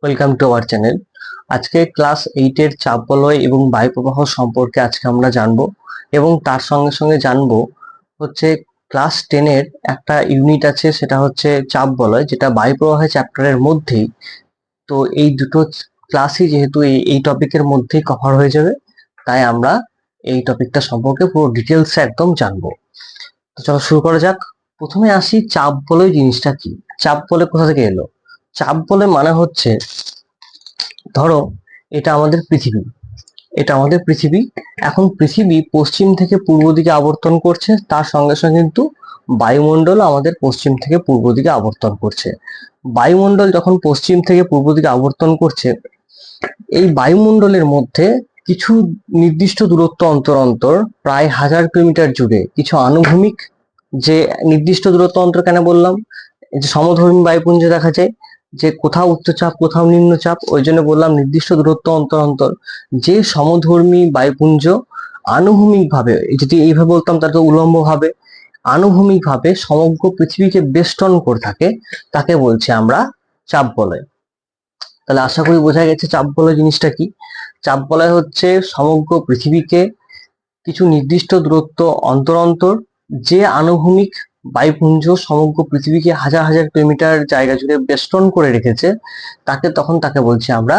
Welcome to our channel. আজকে class 8 এর চাপ বলয় এবং বায়ুপ্রবাহ সম্পর্কে আজকে আমরা জানবো, এবং তার সঙ্গে সঙ্গে জানবো হচ্ছে ক্লাস 10 এর একটা ইউনিট আছে, সেটা হচ্ছে চাপ বলয়, যেটা বায়ুপ্রবাহের চ্যাপ্টারের মধ্যেই। তো এই দুটো ক্লাসই যেহেতু এই টপিকের মধ্যেই কভার হয়ে যাবে, তাই আমরা এই টপিকটা সম্পর্কে পুরো ডিটেলস একদম জানবো। তো চলো শুরু করা যাক। প্রথমে আসি, চাপ বলয় জিনিসটা কি। চাপ বলয় কোথা থেকে এলো? চাপ বলয় মানে হচ্ছে, ধরো এটা আমাদের পৃথিবী, এখন পৃথিবী পশ্চিম থেকে পূর্ব দিকে আবর্তন করছে, তার সঙ্গে সঙ্গে কিন্তু বায়ুমণ্ডল আমাদের পশ্চিম থেকে পূর্ব দিকে আবর্তন করছে। বায়ুমণ্ডল যখন পশ্চিম থেকে পূর্ব দিকে আবর্তন করছে, এই বায়ুমণ্ডলের মধ্যে কিছু নির্দিষ্ট দূরত্ব অন্তর অন্তর, প্রায় 1000 কিলোমিটার জুড়ে কিছু আনুভূমিক, যে নির্দিষ্ট দূরত্ব অন্তর কেন বললাম, যে সমধর্মী বায়ুপুঞ্জ দেখা যায়, যে কোথাও উচ্চচাপ কোথাও নিম্নচাপ, ওই জন্য বললাম নির্দিষ্ট দূরত্ব অন্তর অন্তর যে সমধর্মী বায়ুপুঞ্জ আনুভূমিক ভাবে, যদি এইভাবে বলতাম তাহলে তো উলম্ব ভাবে, আনুভূমিক ভাবে সমগ্র পৃথিবীকে বেষ্টন করে থাকে, তাকে বলছি আমরা চাপ বলয়। তাহলে আশা করি বোঝা গেছে চাপ বলয় জিনিসটা কি। চাপ বলয় হচ্ছে সমগ্র পৃথিবীকে কিছু নির্দিষ্ট দূরত্ব অন্তর অন্তর যে আনুভূমিক বায়ুপুঞ্জ সমগ্র পৃথিবীকে হাজার হাজার কিলোমিটার জায়গা জুড়ে বেষ্টন করে রেখেছে, তাকে বলছি আমরা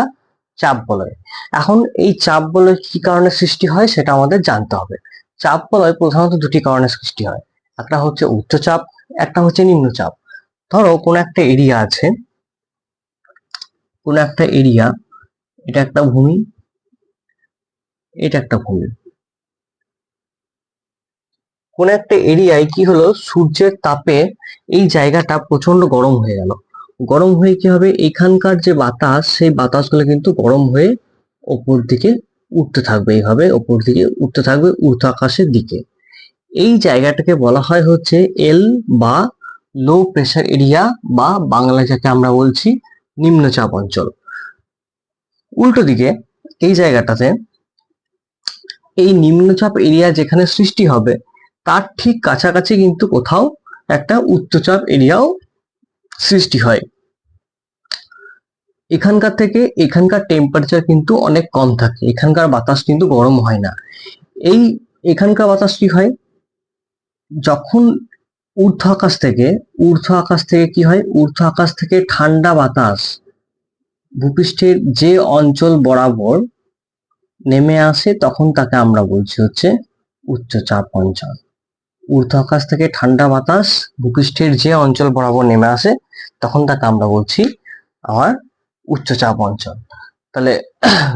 চাপ বলয়। এখন এই চাপ বলয় কি কারণে সৃষ্টি হয় সেটা আমাদের জানতে হবে। চাপ বলয় প্রধানত দুটি কারণে সৃষ্টি হয়, একটা হচ্ছে উচ্চচাপ, একটা হচ্ছে নিম্নচাপ। ধরো কোন একটা এরিয়া আছে, এটা একটা ভূমি, এটা একটা ভূমি। কোন একটা এরিয়ায় কি হলো, সূর্যের তাপে এই জায়গাটা প্রচন্ড গরম হয়ে গেল। গরম হয়ে কি হবে, এখানকার যে বাতাস, সেই বাতাসগুলো কিন্তু গরম হয়ে ওপর দিকে উঠতে থাকবে, এইভাবে ওপর দিকে উঠতে থাকবে ঊর্ধ্ব আকাশের দিকে। এই জায়গাটাকে বলা হয় হচ্ছে এল বা লো প্রেসার এরিয়া, বা বাংলা যাকে আমরা বলছি নিম্নচাপ অঞ্চল। উল্টো দিকে এই জায়গাটাতে, এই নিম্নচাপ এরিয়া যেখানে সৃষ্টি হবে, তার ঠিক কাছাকাছি কিন্তু কোথাও একটা উচ্চচাপ এরিয়াও সৃষ্টি হয়। এখানকার টেম্পারেচার কিন্তু অনেক কম থাকে, এখানকার বাতাস কিন্তু গরম হয় না। এখানকার বাতাস কি হয়, যখন ঊর্ধ্ব আকাশ থেকে কি হয়, ঊর্ধ্ব আকাশ থেকে ঠান্ডা বাতাস ভূপৃষ্ঠের যে অঞ্চল বরাবর নেমে আসে, তখন তাকে আমরা বলছি হচ্ছে উচ্চচাপ অঞ্চল। ঊর্ধ্ব আকাশ থেকে ঠান্ডা বাতাস ভূপৃষ্ঠের যে অঞ্চল বরাবর নেমে আসে, তখন তাকে আমরা বলছি আমার উচ্চচাপ অঞ্চল। তাহলে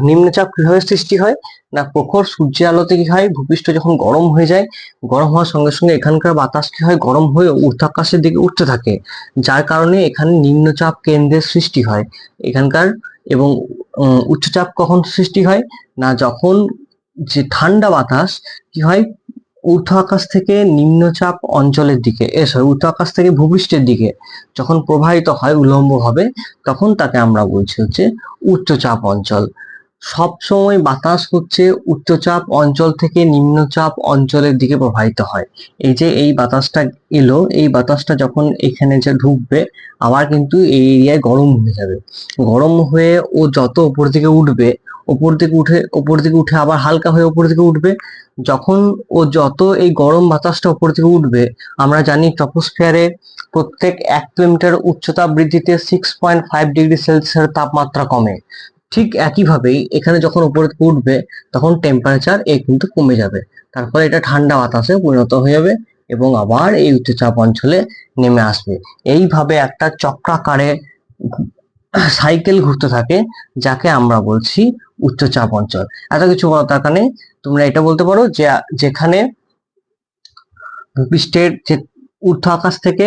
নিম্নচাপ কিভাবে সৃষ্টি হয় না, প্রখর সূর্যের আলোতে কি হয়, ভূপৃষ্ঠ যখন গরম হয়ে যায়, গরম হওয়ার সঙ্গে সঙ্গে এখানকার বাতাস কি হয়, গরম হয়ে ঊর্ধ্ব আকাশের দিকে উঠতে থাকে, যার কারণে এখানে নিম্নচাপ কেন্দ্রের সৃষ্টি হয় এখানকার। এবং উচ্চচাপ কখন সৃষ্টি হয় না, যখন যে ঠান্ডা বাতাস কি হয়, ঊর্ধ্ব আকাশ থেকে নিম্নচাপ অঞ্চলের দিকে, ঊর্ধ্ব আকাশ থেকে ভূপৃষ্ঠের দিকে যখন প্রবাহিত হয় উলম্ব ভাবে, তখন তাকে আমরা বলছি হচ্ছে উচ্চচাপ অঞ্চল। সব সময় বাতাস হচ্ছে উচ্চচাপ অঞ্চল থেকে নিম্নচাপ অঞ্চলের দিকে প্রবাহিত হয়। এই যে এই বাতাসটা এলো, এই বাতাসটা যখন এখানে যে ঢুকবে, আবার কিন্তু এই এরিয়ায় গরম হয়ে যাবে। গরম হয়ে ও যত উপর দিকে উঠবে, উপর দিকে উঠে আবার হালকা হয়ে উপর দিকে উঠবে। যখন যত এই গরম বাতাসটা উপর থেকে উঠবে, আমরা জানি ট্রপোস্ফিয়ারে প্রত্যেক 1 কিলোমিটার উচ্চতা বৃদ্ধিতে 6.5 ডিগ্রি সেলসিয়াস তাপমাত্রা কমে। ঠিক একইভাবেই এখানে যখন উপরে উঠবে, তখন টেম্পারেচার কিন্তু কমে যাবে, তারপরে এটা ঠান্ডা বাতাসে পরিণত হয়ে যাবে এবং আবার এই উচ্চচাপ অঞ্চলে নেমে আসবে। এইভাবে একটা চক্রাকারে সাইকেল ঘুরতে থাকে, যাকে আমরা বলছি উচ্চচাপ অঞ্চল। এত কিছু বলার দরকার নেই, তোমরা এটা বলতে পারো যে যেখানে ভূপৃষ্ঠের যে ঊর্ধ্ব আকাশ থেকে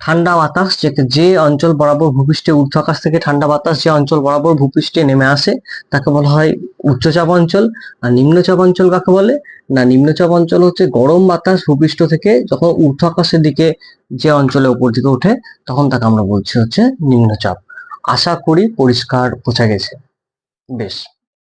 ঠান্ডা বাতাস, যে অঞ্চল বরাবর ভূপৃষ্ঠে ঊর্ধ্ব আকাশ থেকে ঠান্ডা বাতাস যে অঞ্চল বরাবর ভূপৃষ্ঠে নেমে আসে, তাকে বলা হয় উচ্চচাপ অঞ্চল। আর নিম্নচাপ অঞ্চল কাকে বলে না, নিম্নচাপ অঞ্চল হচ্ছে গরম বাতাস ভূপৃষ্ঠ থেকে যখন ঊর্ধ্ব আকাশের দিকে যে অঞ্চলে উপর দিকে ওঠে, তখন তাকে আমরা বলছি হচ্ছে নিম্নচাপ। আশা করি পরিষ্কার বোঝা গেছে। বেশ।